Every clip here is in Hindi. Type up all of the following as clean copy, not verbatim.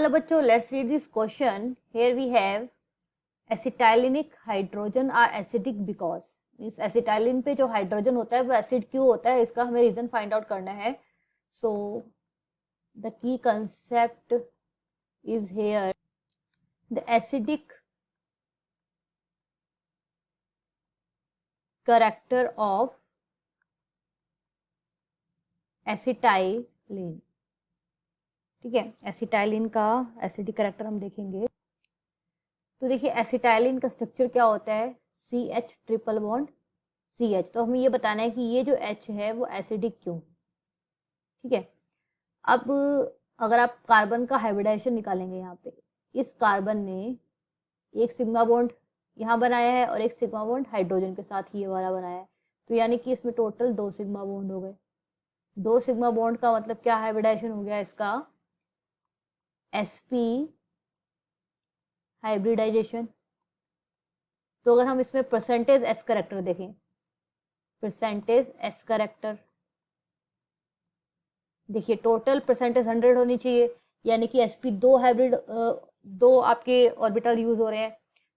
चलो बच्चों, let's read this question. Here we have acetylenic hydrogen are acidic because. इस एसिटाइलिन पे जो हाइड्रोजन होता है वो एसिड क्यों होता है, इसका हमें रीजन फाइंड आउट करना है. So the key concept is here the acidic character of acetylene. ठीक है, एसिटाइलिन का एसिडिक कैरेक्टर हम देखेंगे. तो देखिए एसिटाइलिन का स्ट्रक्चर क्या होता है, CH ट्रिपल बॉन्ड CH. तो हमें ये बताना है कि ये जो H है वो एसिडिक क्यों. ठीक है, अब अगर आप कार्बन का हाइब्रिडाइजेशन निकालेंगे, यहाँ पे इस कार्बन ने एक सिग्मा बॉन्ड यहाँ बनाया है और एक सिग्मा बॉन्ड हाइड्रोजन के साथ ये वाला बनाया है. तो यानी कि इसमें टोटल 2 सिग्मा बॉन्ड हो गए. 2 सिग्मा बॉन्ड का मतलब क्या हाइब्रिडाइजेशन हो गया इसका, sp हाइब्रिडाइजेशन. तो अगर हम इसमें परसेंटेज s करेक्टर देखें, परसेंटेज s करेक्टर देखिए, टोटल परसेंटेज 100 होनी चाहिए. यानी कि sp दो हाइब्रिड दो आपके ऑर्बिटल यूज हो रहे हैं,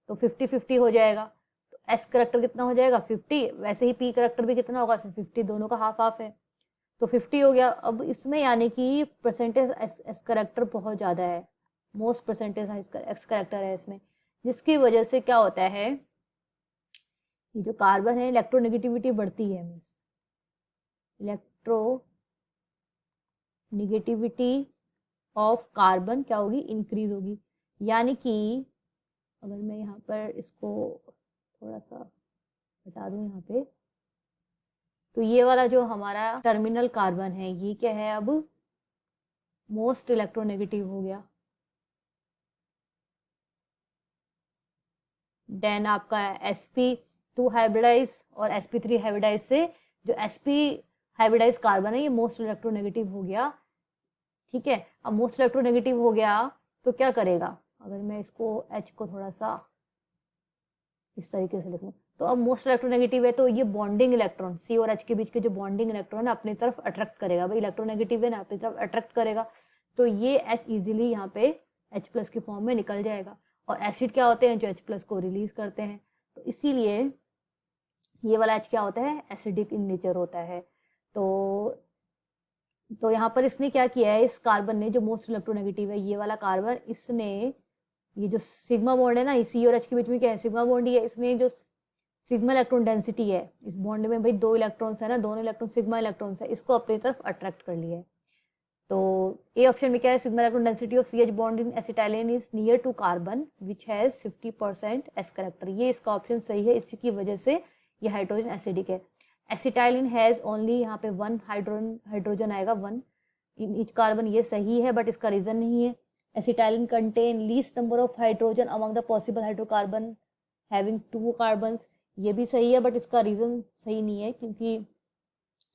तो 50-50 हो जाएगा. तो s करेक्टर कितना हो जाएगा 50. वैसे ही p करेक्टर भी कितना होगा 50, दोनों का हाफ हाफ है, तो 50 हो गया. अब इसमें यानी कि परसेंटेज s करेक्टर बहुत ज्यादा है, मोस्ट परसेंटेज s करेक्टर है इसमें, जिसकी वजह से क्या होता है, ये जो कार्बन है इलेक्ट्रोनेगेटिविटी बढ़ती है. इलेक्ट्रोनेगेटिविटी ऑफ कार्बन क्या होगी, इंक्रीज होगी. यानी कि अगर मैं यहाँ पर इसको थोड़ा सा हटा दूं यहाँ पे, तो ये वाला जो हमारा टर्मिनल कार्बन है ये क्या है, अब मोस्ट इलेक्ट्रोनेगेटिव हो गया. देन आपका sp2 हाइब्रिडाइज और sp3 हाइब्रिडाइज से जो sp हाइब्रिडाइज कार्बन है ये मोस्ट इलेक्ट्रोनेगेटिव हो गया. ठीक है, अब मोस्ट इलेक्ट्रोनेगेटिव हो गया तो क्या करेगा, अगर मैं इसको H को थोड़ा सा इस तरीके से लिख लूं, तो अब मोस्ट इलेक्ट्रोनेगेटिव है तो ये बॉन्डिंग इलेक्ट्रॉन C और H के बीच के जो बॉन्डिंग इलेक्ट्रॉन है अपनी तरफ अट्रैक्ट करेगा. भाई इलेक्ट्रोनेगेटिव है ना, अपनी तरफ अट्रैक्ट करेगा, तो ये H इजीली यहाँ पे H+ के फॉर्म में निकल जाएगा. और एसिड क्या होते हैं जो H+ को रिलीज करते हैं, तो इसीलिए ये वाला H क्या होता है, एसिडिक इन नेचर होता है. तो यहाँ पर इसने क्या किया है, इस कार्बन ने जो मोस्ट इलेक्ट्रोनेगेटिव है ये वाला कार्बन, इसने ये जो सिग्मा बॉन्ड है ना, C और H के बीच में क्या है, सिग्मा बॉन्ड ही है. इसने जो सिग्मा इलेक्ट्रॉन डेंसिटी है इस बॉन्ड में, भाई 2 इलेक्ट्रॉन्स है ना, दोनों इलेक्ट्रॉन सिग्मा इलेक्ट्रॉन्स है, इसको अपनी तरफ अट्रैक्ट कर लिया है. तो ए ऑप्शन में क्या है, sigma electron density of CH bond in acetylene is near to carbon which has 50% s character. ये इसका ऑप्शन सही है, इसी की वजह से ये हाइड्रोजन एसिडिक है. एसिटाइलिन हैज ओनली यहाँ पे 1 हाइड्रोजन आएगा, 1 इन ईच कार्बन. ये सही है बट इसका रीजन नहीं है. Acetylene contain least number of hydrogen among the possible hydrocarbon having 2 carbons. ये भी सही है बट इसका रीजन सही नहीं है, क्योंकि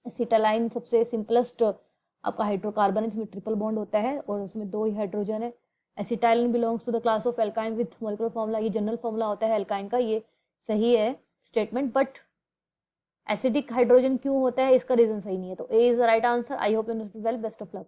एसिटाइलिन सबसे सिंपलेस्ट आपका हाइड्रोकार्बन, इसमें ट्रिपल बॉन्ड होता है और उसमें 2 ही हाइड्रोजन है. Acetylene belongs to the class of alkyne with molecular formula, ये जनरल फॉर्मूला होता है एल्काइन का, ये सही है स्टेटमेंट. बट एसिडिक हाइड्रोजन क्यों होता है इसका रीजन सही नहीं है. तो A is the right answer. I hope you understood well. Best of luck.